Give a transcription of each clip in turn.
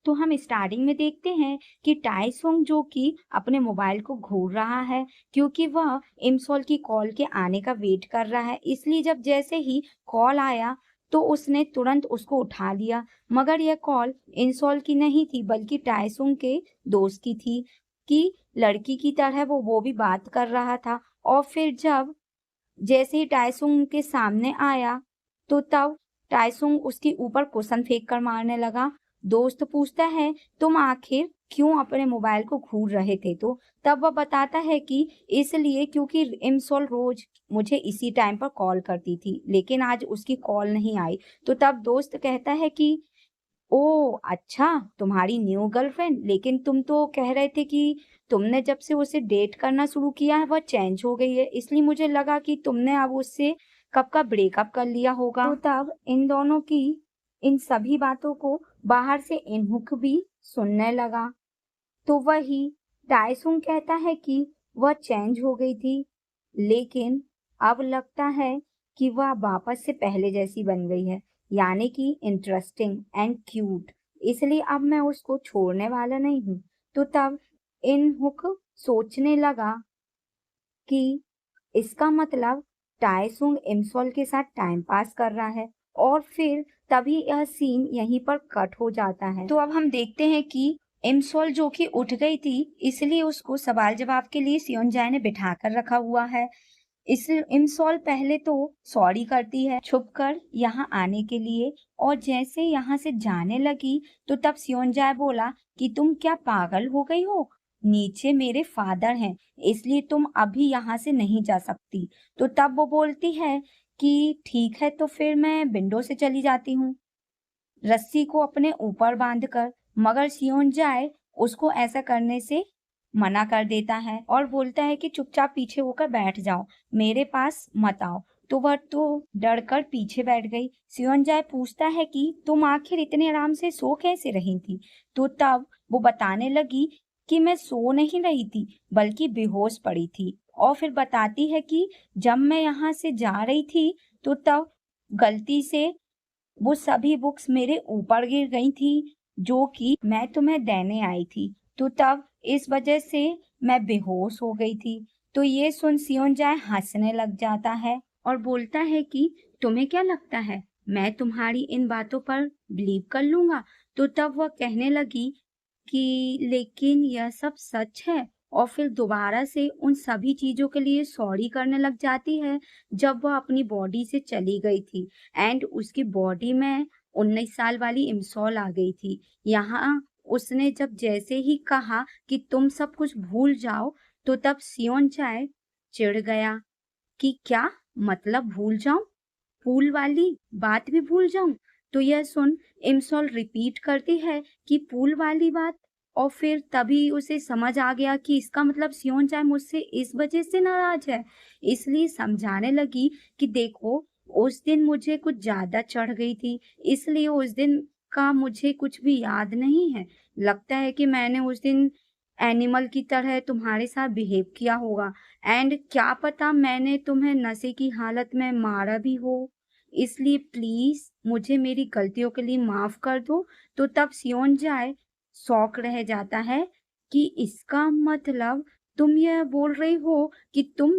तो हम स्टार्टिंग में देखते हैं कि टाइसुंग जो कि अपने मोबाइल को घूर रहा है क्योंकि वह इमसोल की कॉल के आने का वेट कर रहा है। इसलिए जब जैसे ही कॉल आया तो उसने तुरंत उसको उठा लिया, मगर यह कॉल इंसोल की नहीं थी बल्कि टाइसुंग के दोस्त की थी कि लड़की की तरह वो भी बात कर रहा था। और फिर जब जैसे ही टाइसुंग के सामने आया तो तब टाइसुंग उसके ऊपर कुशन फेंक कर मारने लगा। दोस्त पूछता है, तुम आखिर क्यों अपने मोबाइल को घूर रहे थे? तो तब वह बताता है कि इसलिए क्योंकि इमसोल रोज मुझे इसी टाइम पर कॉल करती थी, लेकिन आज उसकी कॉल नहीं आई। तो तब दोस्त कहता है कि ओह! अच्छा, तुम्हारी न्यू गर्लफ्रेंड? लेकिन तुम तो कह रहे थे कि तुमने जब से उसे डेट करना शुरू किया है, वह चेंज हो गई है, इसलिए मुझे लगा कि तुमने अब उससे कब का ब्रेकअप कर लिया होगा। तो तब इन दोनों की इन सभी बातों को बाहर से इनहुक भी सुनने लगा। तो वही टाइसुंग कहता है कि वह चेंज हो गई थी, लेकिन अब लगता है कि वह वापस से पहले जैसी बन गई है, यानी कि इंटरेस्टिंग एंड क्यूट। इसलिए अब मैं उसको छोड़ने वाला नहीं हूँ। तो तब इन हुक सोचने लगा कि इसका मतलब टाइसुंग इमसोल के साथ टाइम पास कर रहा है। और फिर तभी यह सीन यहीं पर कट हो जाता है। तो अब हम देखते हैं कि इमसोल जो कि उठ गई थी, इसलिए उसको सवाल जवाब के लिए सियोनजाए ने बिठा कर रखा हुआ है। इस इमसॉल पहले तो सॉरी करती है छुपकर यहाँ आने के लिए, और जैसे यहाँ से जाने लगी तो तब सियोनजाए बोला कि तुम क्या पागल हो गई हो? नीचे मेरे फादर हैं, इसलिए तुम अभी यहाँ से नहीं जा सकती। तो तब वो बोलती है कि ठीक है, तो फिर मैं विंडो से चली जाती हूँ रस्सी को अपने ऊपर बांधकर। मगर सियोनजाए उसको ऐसा करने से मना कर देता है और बोलता है कि चुपचाप पीछे होकर बैठ जाओ, मेरे पास मत आओ। तो वह तो डर कर पीछे बैठ गई। सियोनजाए पूछता है कि तुम आखिर इतने आराम से सो कैसे रही थी? तो तब वो बताने लगी कि मैं सो नहीं रही थी बल्कि बेहोश पड़ी थी। और फिर बताती है कि जब मैं यहाँ से जा रही थी तो तब गलती से वो सभी बुक्स मेरे ऊपर गिर गई थी जो कि मैं तुम्हें देने आई थी। तो तब इस वजह से मैं बेहोश हो गई थी। तो ये सुन सियोनजाए हंसने लग जाता है और बोलता है कि तुम्हें क्या लगता है मैं तुम्हारी इन बातों पर बिलीव कर लूंगा? तो तब वह कहने लगी कि लेकिन यह सब सच है। और फिर दोबारा से उन सभी चीजों के लिए सॉरी करने लग जाती है जब वह अपनी बॉडी से चली गई थी एंड उसकी बॉडी में 19 साल वाली इमसॉल आ गई थी। यहाँ उसने जब जैसे ही कहा कि तुम सब कुछ भूल जाओ तो तब सियोनचाए चिढ़ गया कि क्या मतलब भूल जाऊं? पूल वाली बात भी भूल जाऊं? तो यह सुन इमसॉल रिपीट करती है कि पूल वाली बात। और फिर तभी उसे समझ आ गया कि इसका मतलब सियोनचाए मुझसे इस वजह से नाराज है। इसलिए समझाने लगी कि देखो, उस दिन मुझे कुछ ज्यादा चढ़ गई थी, इसलिए उस दिन का मुझे कुछ भी याद नहीं है। लगता है कि मैंने उस दिन एनिमल की तरह तुम्हारे साथ बिहेव किया होगा एंड क्या पता मैंने तुम्हें नशे की हालत में मारा भी हो। इसलिए प्लीज मुझे मेरी गलतियों के लिए माफ कर दो। तो तब सियोनजाए शॉक रह जाता है कि इसका मतलब तुम यह बोल रही हो कि तुम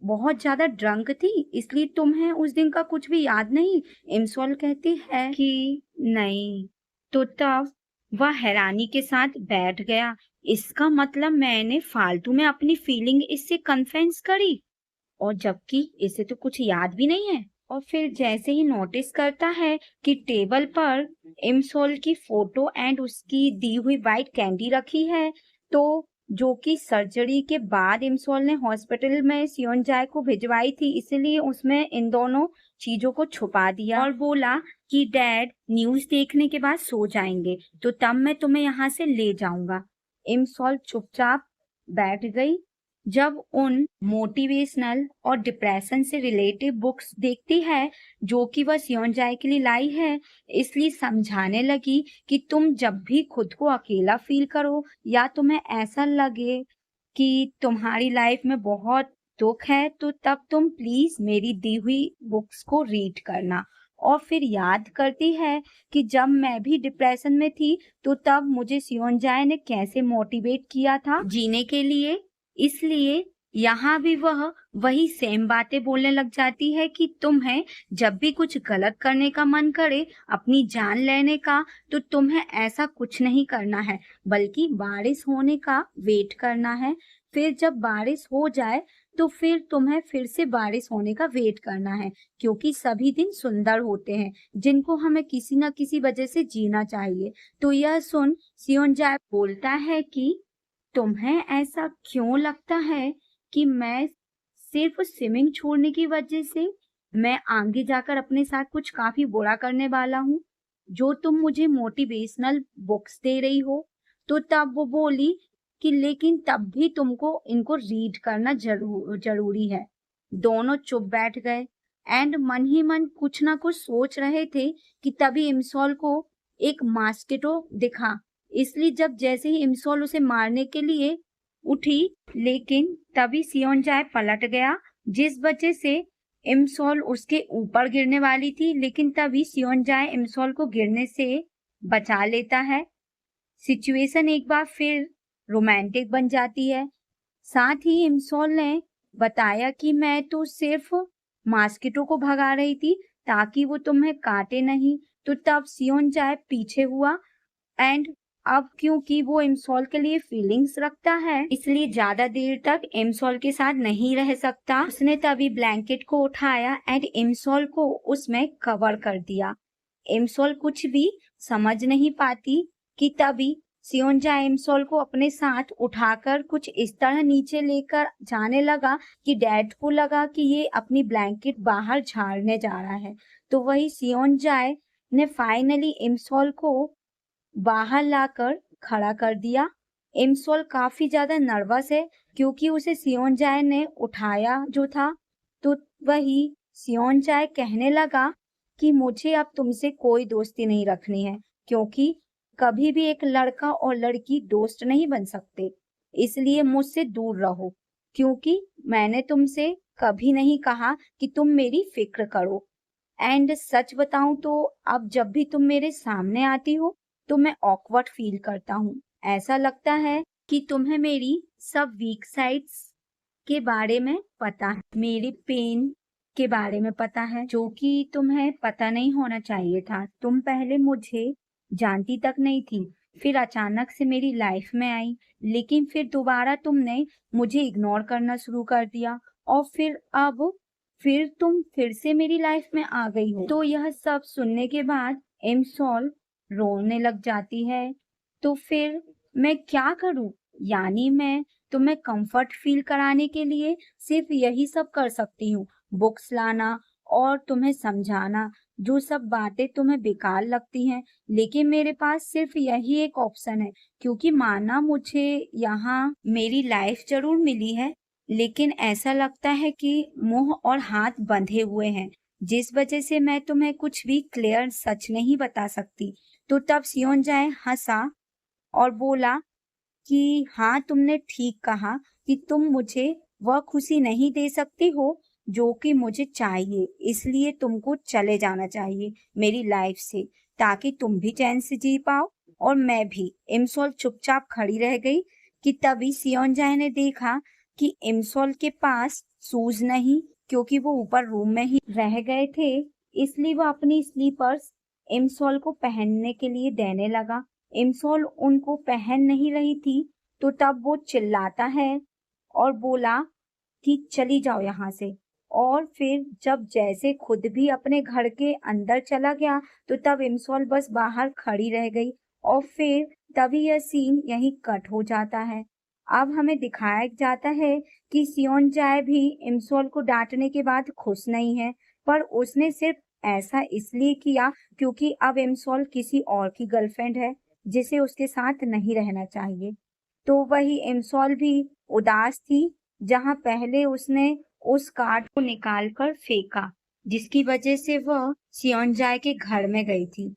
बहुत ज्यादा ड्रंक थी इसलिए तुम्हें उस दिन का कुछ भी याद नहीं? इमसोल कहती है कि नहीं। तो तब वह हैरानी के साथ बैठ गया। इसका मतलब मैंने फालतू में अपनी फीलिंग इससे कन्फेस करी, और जबकि इसे तो कुछ याद भी नहीं है। और फिर जैसे ही नोटिस करता है कि टेबल पर इमसोल की फोटो एंड उसकी दी हुई वाइट कैंडी रखी है, तो जो कि सर्जरी के बाद इमसोल ने हॉस्पिटल में सियोनजाए को भिजवाई थी, इसलिए उसमें इन दोनों चीजों को छुपा दिया और बोला कि डैड न्यूज देखने के बाद सो जाएंगे तो तब मैं तुम्हें यहाँ से ले जाऊंगा। इमसोल चुपचाप बैठ गई। जब उन मोटिवेशनल और डिप्रेशन से रिलेटेड बुक्स देखती है जो कि वह सियोनजाए के लिए लाई है, इसलिए समझाने लगी कि तुम जब भी खुद को अकेला फील करो या तुम्हें ऐसा लगे कि तुम्हारी लाइफ में बहुत दुख है तो तब तुम प्लीज मेरी दी हुई बुक्स को रीड करना। और फिर याद करती है कि जब मैं भी डिप्रेशन में थी तो तब मुझे सियोनजाए ने कैसे मोटिवेट किया था जीने के लिए। इसलिए यहाँ भी वह वही सेम बातें बोलने लग जाती है कि तुम्हें जब भी कुछ गलत करने का मन करे, अपनी जान लेने का, तो तुम्हें ऐसा कुछ नहीं करना है, बल्कि बारिश होने का वेट करना है। फिर जब बारिश हो जाए तो फिर तुम्हें फिर से बारिश होने का वेट करना है, क्योंकि सभी दिन सुंदर होते हैं जिनको हमें किसी न किसी वजह से जीना चाहिए। तो यह सुन सियोनजाए बोलता है कि तुम्हें ऐसा क्यों लगता है कि मैं सिर्फ स्विमिंग छोड़ने की वजह से मैं आगे जाकर अपने साथ कुछ काफी बुरा करने वाला हूँ, जो तुम मुझे मोटिवेशनल बुक्स दे रही हो। तो तब वो बोली कि लेकिन तब भी तुमको इनको रीड करना जरूरी है। दोनों चुप बैठ गए एंड मन ही मन कुछ ना कुछ सोच रहे थे कि तभी इमसोल को एक मॉस्किटो दिखा। इसलिए जब जैसे ही इमसोल उसे मारने के लिए उठी, लेकिन तभी सियोनजाए पलट गया, जिस वजह से इमसोल उसके ऊपर गिरने वाली थी, लेकिन तभी सियोनजाए इमसोल को गिरने से बचा लेता है। सिचुएशन एक बार फिर रोमांटिक बन जाती है। साथ ही इमसोल ने बताया कि मैं तो सिर्फ मॉस्किटो को भगा रही थी ताकि वो तुम्हें काटे नहीं। तो तब सियोनजाए पीछे हुआ एंड अब क्योंकि वो इमसोल के लिए फीलिंग्स रखता है, इसलिए ज्यादा देर तक इमसोल के साथ नहीं रह सकता। उसने तभी ब्लैंकेट को उठाया एंड इमसोल को उसमें कवर कर दिया। इमसोल कुछ भी समझ नहीं पाती कि तभी सियोनजाए इमसोल को अपने साथ उठाकर कुछ इस तरह नीचे लेकर जाने लगा कि डैड को लगा कि ये अपनी ब्लैंकेट बाहर झाड़ने जा रहा है। तो वही सियोनजाए ने फाइनली इमसोल को बाहर लाकर खड़ा कर दिया। इमसोल काफी ज्यादा नर्वस है क्योंकि उसे सियोनजाए ने उठाया जो था। तो वही सियोनजाए कहने लगा कि मुझे अब तुमसे कोई दोस्ती नहीं रखनी है, क्योंकि कभी भी एक लड़का और लड़की दोस्त नहीं बन सकते। इसलिए मुझसे दूर रहो, क्योंकि मैंने तुमसे कभी नहीं कहा कि तुम मेरी फिक्र करो। एंड सच बताऊं तो अब जब भी तुम मेरे सामने आती हो तो मैं ऑकवर्ड फील करता हूँ। ऐसा लगता है कि तुम्हें मेरी सब वीक साइड्स के बारे में पता है, मेरी पेन के बारे में पता है, जो कि तुम्हें पता नहीं होना चाहिए था। तुम पहले मुझे जानती तक नहीं थी, फिर अचानक से मेरी लाइफ में आई, लेकिन फिर दोबारा तुमने मुझे इग्नोर करना शुरू कर दिया और फिर तुम फिर से मेरी लाइफ में आ गई हो। तो यह सब सुनने के बाद इमसोल रोने लग जाती है। तो फिर मैं क्या करूं? यानी मैं तुम्हें कंफर्ट फील कराने के लिए सिर्फ यही सब कर सकती हूँ, बुक्स लाना और तुम्हें समझाना जो सब बातें तुम्हें बेकार लगती हैं। लेकिन मेरे पास सिर्फ यही एक ऑप्शन है, क्योंकि माना मुझे यहाँ मेरी लाइफ जरूर मिली है, लेकिन ऐसा लगता है कि मुंह और हाथ बंधे हुए हैं, जिस वजह से मैं तुम्हें कुछ भी क्लियर सच नहीं बता सकती। तो तब सियोनजाए हंसा और बोला कि हाँ, तुमने ठीक कहा कि तुम मुझे वह खुशी नहीं दे सकती हो जो कि मुझे चाहिए, इसलिए तुमको चले जाना चाहिए मेरी लाइफ से, ताकि तुम भी चैन से जी पाओ और मैं भी। इमसोल चुपचाप खड़ी रह गई कि तभी सियोनजाए ने देखा कि इमसोल के पास शूज नहीं, क्योंकि वो ऊपर रूम में ही रह गए थे। इसलिए वो अपनी स्लीपर्स इमसोल को पहनने के लिए देने लगा। इमसोल उनको पहन नहीं रही थी, तो तब वो चिल्लाता है और बोला कि चली जाओ यहाँ से। और फिर जब जैसे खुद भी अपने घर के अंदर चला गया, तो तब इमसोल बस बाहर खड़ी रह गई और फिर तभी यह सीन यहीं कट हो जाता है। अब हमें दिखाया जाता है कि सियोनजाए भी इमसोल को डांटने के बाद खुश नहीं है, पर उसने सिर्फ ऐसा इसलिए किया क्योंकि अब इमसोल किसी और की गर्लफ्रेंड है, जिसे उसके साथ नहीं रहना चाहिए। तो वही इमसोल भी उदास थी, जहां पहले उसने उस कार्ड को निकाल कर फेंका, जिसकी वजह से वह सियोनजाए के घर में गई थी।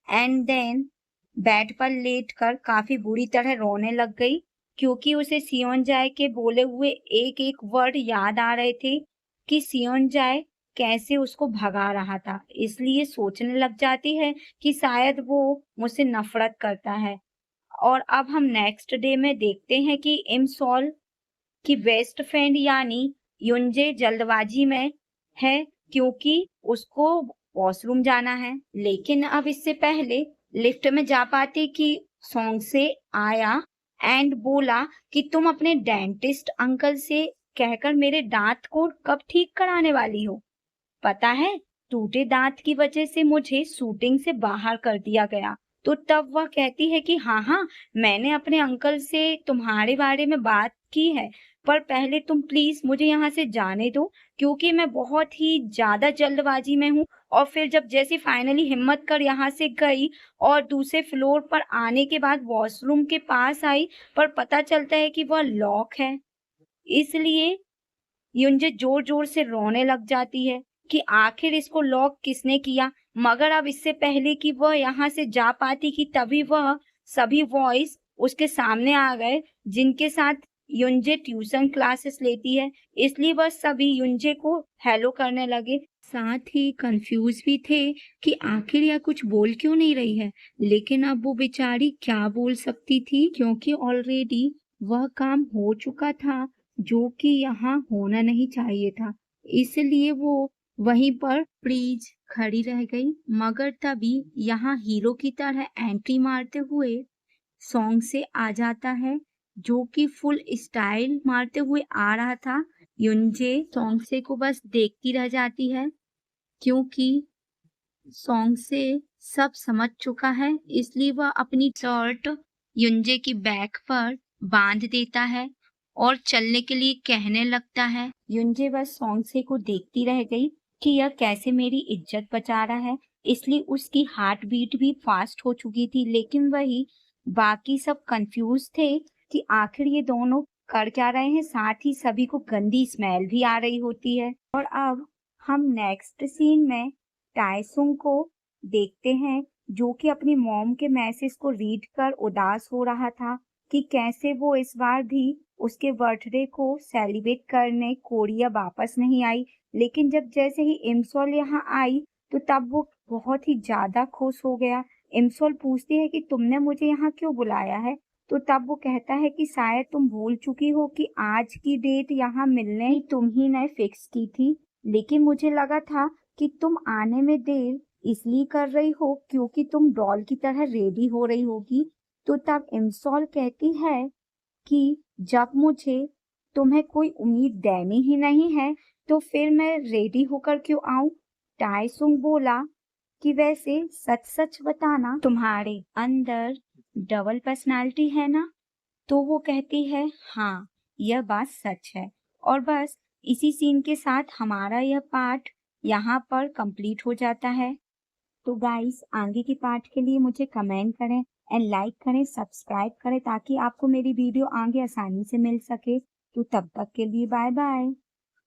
एंड देन बेड पर लेटकर काफी बुरी तरह रोने लग गई, क्योंकि उसे सियोनजाए के बोले हुए एक एक वर्ड याद आ रहे थे कि सियोनजाए कैसे उसको भगा रहा था, इसलिए सोचने लग जाती है कि शायद वो मुझसे नफरत करता है। और अब हम नेक्स्ट डे में देखते हैं कि इमसॉल की बेस्ट फ्रेंड यानी युंजे जल्दबाजी में है क्योंकि उसको वॉशरूम जाना है। लेकिन अब इससे पहले लिफ्ट में जा पाती कि सॉन्ग से आया एंड बोला कि तुम अपने डेंटिस्ट अंकल से कहकर मेरे दांत को कब ठीक कराने वाली हो। पता है, टूटे दांत की वजह से मुझे शूटिंग से बाहर कर दिया गया। तो तब वह कहती है कि हाँ हाँ, मैंने अपने अंकल से तुम्हारे बारे में बात की है, पर पहले तुम प्लीज मुझे यहाँ से जाने दो क्योंकि मैं बहुत ही ज्यादा जल्दबाजी में हूँ। और फिर जब जैसी फाइनली हिम्मत कर यहाँ से गई और दूसरे फ्लोर पर आने के बाद वॉशरूम के पास आई, पर पता चलता है कि वह लॉक है। इसलिए युंजे जोर जोर से रोने लग जाती है कि आखिर इसको लॉक किसने किया। मगर अब इससे पहले कि वह यहाँ से जा पाती कि तभी वह सभी वॉइस उसके सामने आ गए जिनके साथ युंजे ट्यूशन क्लासेस लेती है। इसलिए वह सभी युंजे को हेलो करने लगे, साथ ही कंफ्यूज भी थे कि आखिर यह कुछ बोल क्यों नहीं रही है। लेकिन अब वो बेचारी क्या बोल सकती थी क्योंकि ऑलरेडी वह काम हो चुका था जो कि यहाँ होना नहीं चाहिए था। इसलिए वो वहीं पर फ्रीज खड़ी रह गई। मगर तभी यहाँ हीरो की तरह एंट्री मारते हुए सॉन्ग से आ जाता है जो कि फुल स्टाइल मारते हुए आ रहा था। युंजे सॉन्ग से को बस देखती रह जाती है क्योंकि सॉन्ग से सब समझ चुका है। इसलिए वह अपनी शर्ट युंजे की बैक पर बांध देता है और चलने के लिए कहने लगता है। युंजे बस सॉन्गसे को देखती रह गई कि यह कैसे मेरी इज्जत बचा रहा है, इसलिए उसकी हार्ट बीट भी फास्ट हो चुकी थी। लेकिन वही बाकी सब कंफ्यूज थे कि आखिर ये दोनों कर क्या रहे हैं। साथ ही सभी को गंदी स्मेल भी आ रही होती है। और अब हम नेक्स्ट सीन में टाइसुंग को देखते हैं जो कि अपनी मॉम के मैसेज को रीड कर उदास हो रहा था कि कैसे वो इस बार भी उसके बर्थडे को सेलिब्रेट करने कोरिया वापस नहीं आई। लेकिन जब जैसे ही इमसोल यहाँ आई तो तब वो बहुत ही ज्यादा खुश हो गया। इमसोल पूछती है कि तुमने मुझे यहाँ क्यों बुलाया है। तो तब वो कहता है कि शायद तुम भूल चुकी हो कि आज की डेट यहाँ मिलने ही तुम ही ने फिक्स की थी, लेकिन मुझे लगा था कि तुम आने में देर इसलिए कर रही हो क्योंकि तुम डॉल की तरह रेडी हो रही होगी। तो तब इमसॉल कहती है कि जब मुझे तुम्हें कोई उम्मीद देनी ही नहीं है तो फिर मैं रेडी होकर क्यों आऊं। टाइसुंग बोला कि वैसे सच सच बताना, तुम्हारे अंदर डबल पर्सनालिटी है ना। तो वो कहती है हाँ, यह बात सच है। और बस इसी सीन के साथ हमारा यह पार्ट यहाँ पर कंप्लीट हो जाता है। तो गाइस, आगे के पार्ट के लिए मुझे कमेंट करें एंड लाइक करें, सब्सक्राइब करें ताकि आपको मेरी वीडियो आगे आसानी से मिल सके। तो तब तक के लिए बाय बाय।